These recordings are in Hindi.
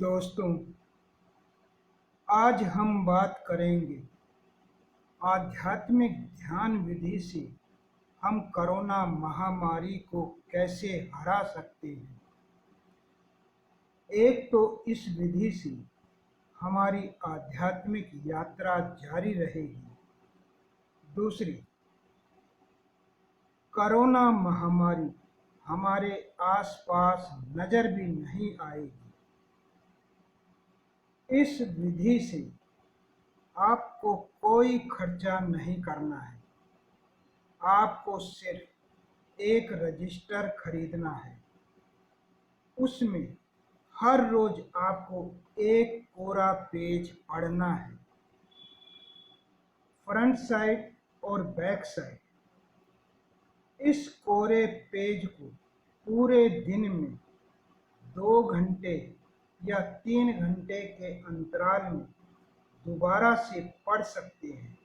दोस्तों, आज हम बात करेंगे आध्यात्मिक ध्यान विधि से हम कोरोना महामारी को कैसे हरा सकते हैं। एक तो इस विधि से हमारी आध्यात्मिक यात्रा जारी रहेगी। दूसरी, कोरोना महामारी हमारे आसपास नजर भी नहीं आएगी। इस विधि से आपको कोई खर्चा नहीं करना है। आपको सिर्फ एक रजिस्टर खरीदना है। उसमें हर रोज आपको एक कोरा पेज पढ़ना है, फ्रंट साइड और बैक साइड। इस कोरे पेज को पूरे दिन में 2 घंटे या 3 घंटे के अंतराल में दोबारा से पढ़ सकते हैं।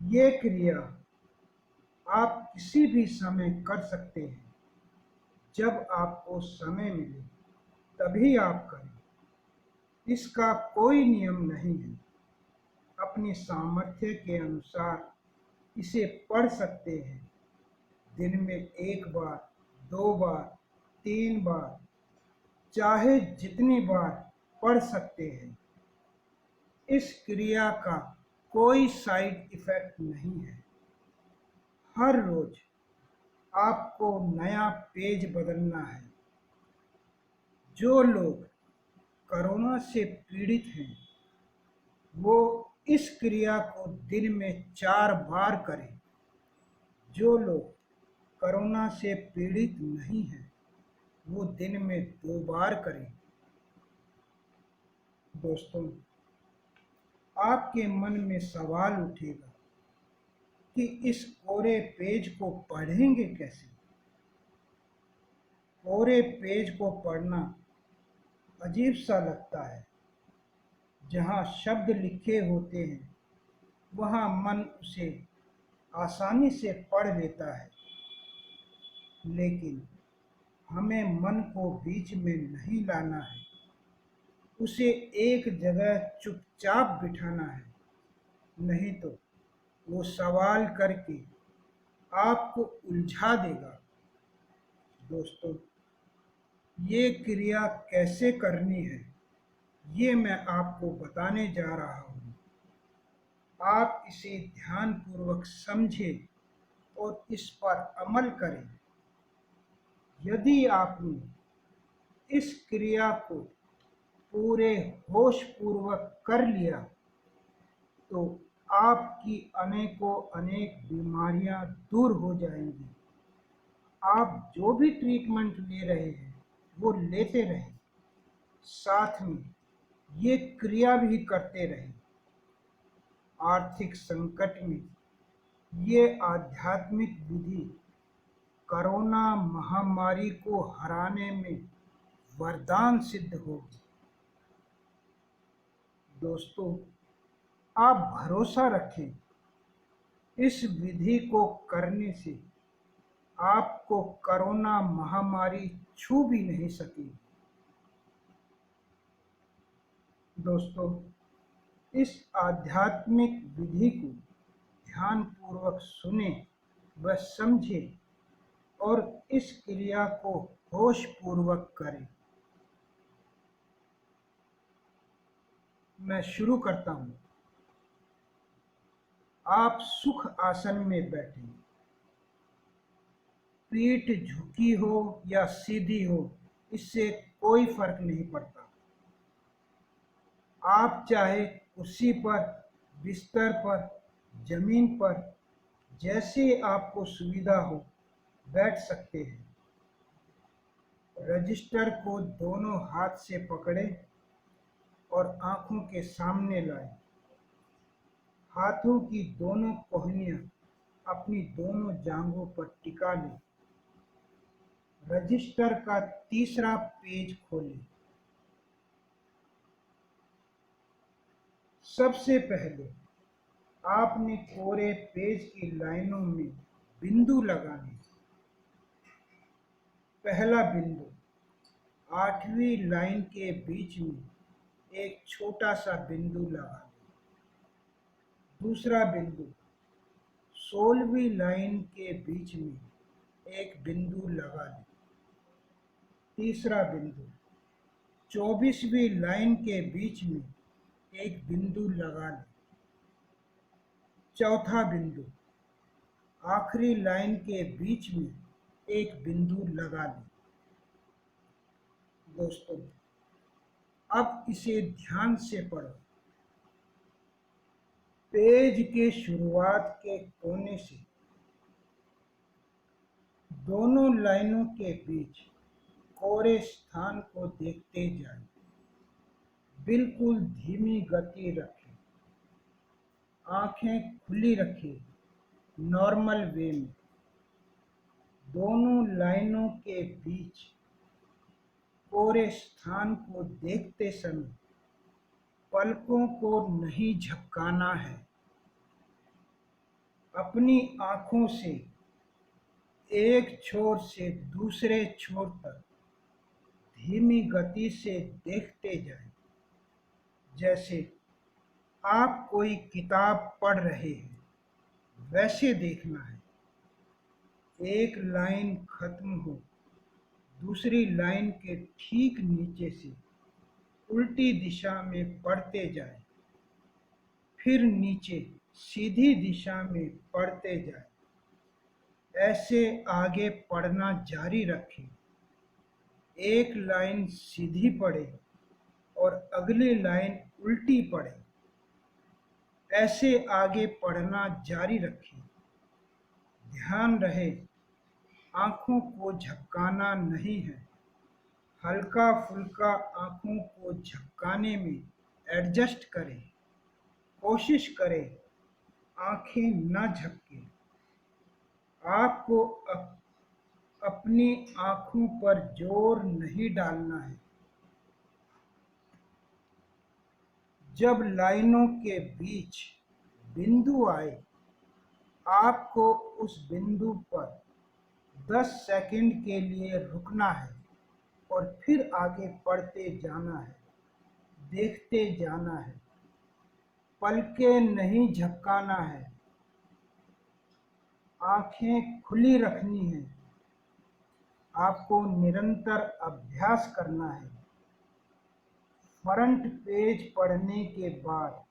ये क्रिया आप किसी भी समय कर सकते हैं। जब आपको समय मिले तभी आप करें। इसका कोई नियम नहीं है। अपनी सामर्थ्य के अनुसार इसे पढ़ सकते हैं। दिन में 1 बार, 2 बार, 3 बार, चाहे जितनी बार पढ़ सकते हैं। इस क्रिया का कोई साइड इफेक्ट नहीं है। हर रोज आपको नया पेज बदलना है। जो लोग कोरोना से पीड़ित हैं, वो इस क्रिया को दिन में 4 बार करें। जो लोग कोरोना से पीड़ित नहीं हैं, वो दिन में 2 बार करें। दोस्तों, आपके मन में सवाल उठेगा कि इस कोरे पेज को पढ़ेंगे कैसे। कोरे पेज को पढ़ना अजीब सा लगता है। जहाँ शब्द लिखे होते हैं वहाँ मन उसे आसानी से पढ़ लेता है, लेकिन हमें मन को बीच में नहीं लाना है। उसे एक जगह चुपचाप बिठाना है, नहीं तो वो सवाल करके आपको उलझा देगा। दोस्तों, ये क्रिया कैसे करनी है, ये मैं आपको बताने जा रहा हूँ। आप इसे ध्यानपूर्वक समझें और इस पर अमल करें। यदि आपने इस क्रिया को पूरे होशपूर्वक कर लिया, तो आपकी अनेकों अनेक बीमारियां दूर हो जाएंगी। आप जो भी ट्रीटमेंट ले रहे हैं, वो लेते रहें। साथ में ये क्रिया भी करते रहें। आर्थिक संकट में ये आध्यात्मिक विधि कोरोना महामारी को हराने में वरदान सिद्ध होगी। दोस्तों, आप भरोसा रखें, इस विधि को करने से आपको कोरोना महामारी छू भी नहीं सकेगी। दोस्तों, इस आध्यात्मिक विधि को ध्यानपूर्वक सुने व समझे और इस क्रिया को होशपूर्वक करें। मैं शुरू करता हूँ। आप सुख आसन में बैठें। पीठ झुकी हो या सीधी हो, इससे कोई फर्क नहीं पड़ता। आप चाहे कुर्सी पर, बिस्तर पर, जमीन पर, जैसे आपको सुविधा हो बैठ सकते हैं। रजिस्टर को दोनों हाथ से पकड़ें और आंखों के सामने लाएं। हाथों की दोनों कोहनियां अपनी दोनों जांघों पर टिका लें। रजिस्टर का तीसरा पेज खोलें। सबसे पहले आपने कोरे पेज की लाइनों में बिंदु लगाने। पहला बिंदु, 8वीं लाइन के बीच में एक छोटा सा बिंदु लगा लें। दूसरा बिंदु 16वीं लाइन के बीच में एक बिंदु लगा लें। तीसरा बिंदु 24वीं लाइन के बीच में एक बिंदु लगा लें। चौथा बिंदु आखिरी लाइन के बीच में एक बिंदु लगा लें। दोस्तों, अब इसे ध्यान से पढ़ो। पेज के शुरुआत के कोने से दोनों लाइनों के बीच कोरे स्थान को देखते जाएं। बिल्कुल धीमी गति रखें, आंखें खुली रखें, नॉर्मल वे में। दोनों लाइनों के बीच कोरे स्थान को देखते समय पलकों को नहीं झपकाना है। अपनी आंखों से एक छोर से दूसरे छोर तक धीमी गति से देखते जाएं, जैसे आप कोई किताब पढ़ रहे हैं, वैसे देखना है। एक लाइन खत्म हो, दूसरी लाइन के ठीक नीचे से उल्टी दिशा में पढ़ते जाएं, फिर नीचे सीधी दिशा में पढ़ते जाएं। ऐसे आगे पढ़ना जारी रखें। एक लाइन सीधी पढ़े और अगली लाइन उल्टी पढ़े। ऐसे आगे पढ़ना जारी रखें। ध्यान रहे, आंखों को झपकाना नहीं है। हल्का फुल्का आंखों को झपकाने में एडजस्ट करें। कोशिश करें आंखें न झपके। आपको अपनी आंखों पर जोर नहीं डालना है। जब लाइनों के बीच बिंदु आए, आपको उस बिंदु पर 10 सेकंड के लिए रुकना है और फिर आगे पढ़ते जाना है, देखते जाना है। पलकें नहीं झपकाना है, आंखें खुली रखनी है। आपको निरंतर अभ्यास करना है। फ्रंट पेज पढ़ने के बाद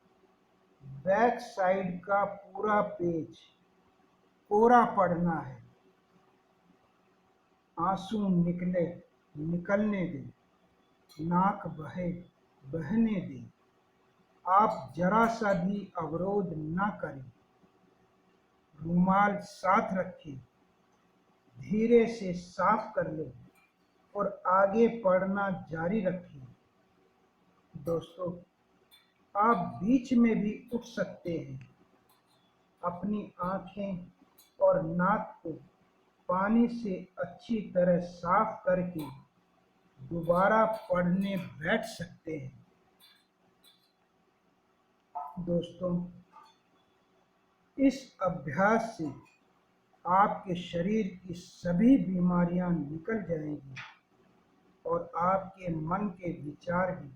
बैक साइड का पूरा पेज कोरा पढ़ना है। आंसू निकलने दें, नाक बहने दें। आप जरा सा भी अवरोध न करें। रुमाल साथ रखें, धीरे से साफ कर लें और आगे पढ़ना जारी रखें। दोस्तों, आप बीच में भी उठ सकते हैं। अपनी आंखें और नाक को पानी से अच्छी तरह साफ करके दोबारा पढ़ने बैठ सकते हैं। दोस्तों, इस अभ्यास से आपके शरीर की सभी बीमारियां निकल जाएंगी और आपके मन के विचार भी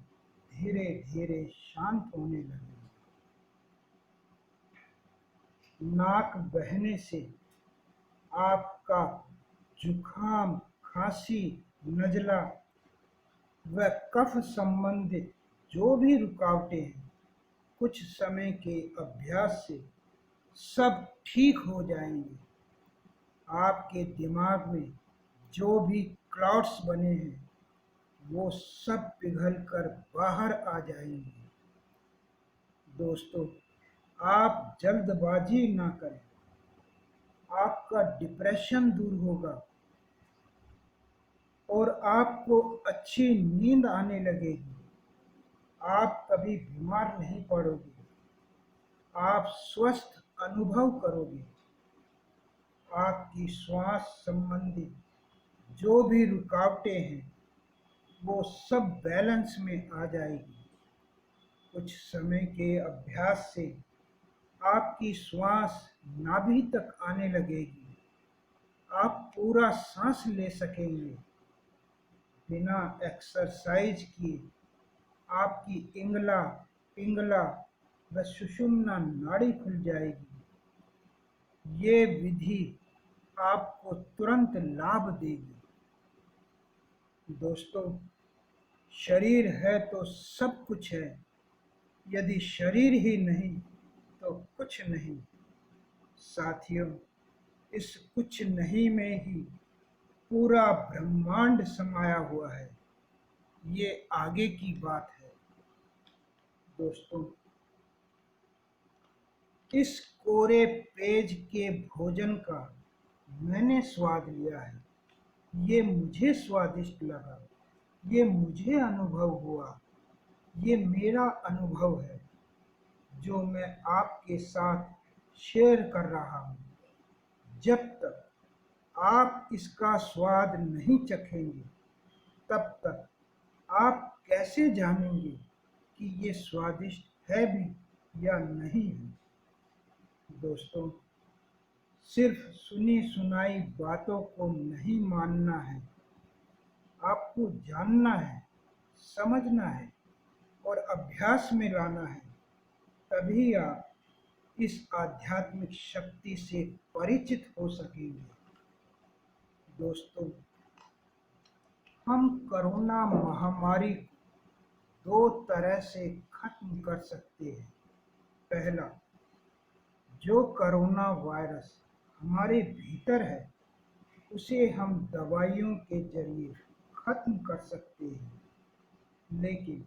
धीरे धीरे शांत होने लगेंगे। नाक बहने से आपका जुखाम, खांसी, नज़ला व कफ संबंधित जो भी रुकावटें हैं, कुछ समय के अभ्यास से सब ठीक हो जाएंगे। आपके दिमाग में जो भी क्लॉट्स बने हैं, वो सब पिघलकर बाहर आ जाएंगे। दोस्तों, आप जल्दबाजी ना करें। आपका डिप्रेशन दूर होगा और आपको अच्छी नींद आने लगेगी। आप कभी बीमार नहीं पड़ोगे। आप स्वस्थ अनुभव करोगे। आपकी श्वास संबंधी जो भी रुकावटें हैं, वो सब बैलेंस में आ जाएगी। कुछ समय के अभ्यास से आपकी श्वास नाभि तक आने लगेगी। आप पूरा सांस ले सकेंगे। बिना एक्सरसाइज किए आपकी इंगला, पिंगला व सुषुम्ना नाड़ी खुल जाएगी। ये विधि आपको तुरंत लाभ देगी। दोस्तों, शरीर है तो सब कुछ है, यदि शरीर ही नहीं तो कुछ नहीं। साथियों, इस कुछ नहीं में ही पूरा ब्रह्मांड समाया हुआ है। ये आगे की बात है। दोस्तों, इस कोरे पेज के भोजन का मैंने स्वाद लिया है। ये मुझे स्वादिष्ट लगा, ये मुझे अनुभव हुआ, ये मेरा अनुभव है जो मैं आपके साथ शेयर कर रहा हूँ। जब तक आप इसका स्वाद नहीं चखेंगे, तब तक आप कैसे जानेंगे कि ये स्वादिष्ट है भी या नहीं है। दोस्तों, सिर्फ सुनी सुनाई बातों को नहीं मानना है, आपको जानना है, समझना है और अभ्यास में लाना है। तभी आप इस आध्यात्मिक शक्ति से परिचित हो सकेंगे। दोस्तों, हम कोरोना महामारी को 2 तरह से खत्म कर सकते हैं। पहला, जो कोरोना वायरस हमारे भीतर है उसे हम दवाइयों के जरिए खत्म कर सकते हैं, लेकिन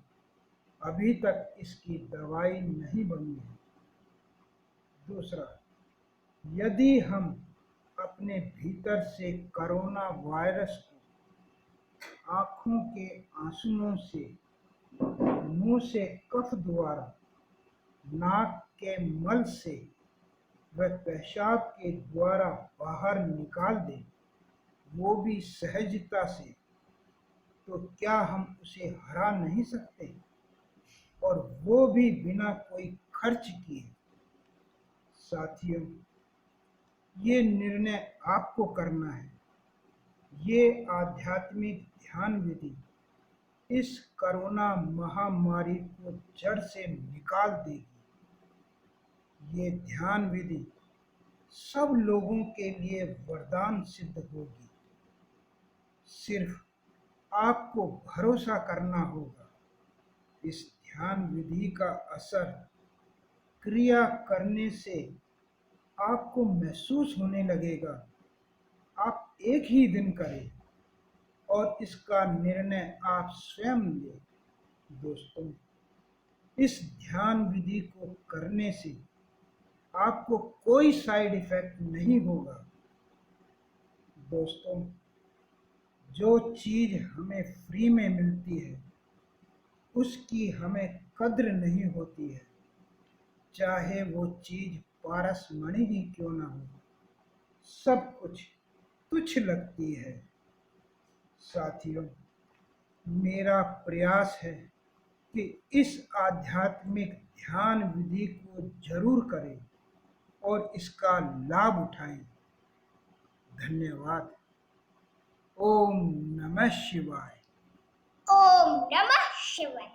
अभी तक इसकी दवाई नहीं बनी है। दूसरा, यदि हम अपने भीतर से कोरोना वायरस को आँखों के आंसुओं से, मुंह से कफ द्वारा, नाक के मल से व पेशाब के द्वारा बाहर निकाल दें, वो भी सहजता से, तो क्या हम उसे हरा नहीं सकते? और वो भी बिना कोई खर्च किए। साथियों, ये निर्णय आपको करना है। ये आध्यात्मिक ध्यान विधि इस कोरोना महामारी को जड़ से निकाल देगी। ये ध्यान विधि सब लोगों के लिए वरदान सिद्ध होगी। सिर्फ आपको भरोसा करना होगा। इस ध्यान विधि का असर क्रिया करने से आपको महसूस होने लगेगा। आप एक ही दिन करें और इसका निर्णय आप स्वयं लें। दोस्तों, इस ध्यान विधि को करने से आपको कोई साइड इफेक्ट नहीं होगा। दोस्तों, जो चीज हमें फ्री में मिलती है उसकी हमें कद्र नहीं होती है, चाहे वो चीज पारसमणि ही क्यों ना हो। सब कुछ तुच्छ लगती है। साथियों, मेरा प्रयास है कि इस आध्यात्मिक ध्यान विधि को जरूर करें और इसका लाभ उठाएं। धन्यवाद। ओम नमः शिवाय। ओम नमः शिवाय।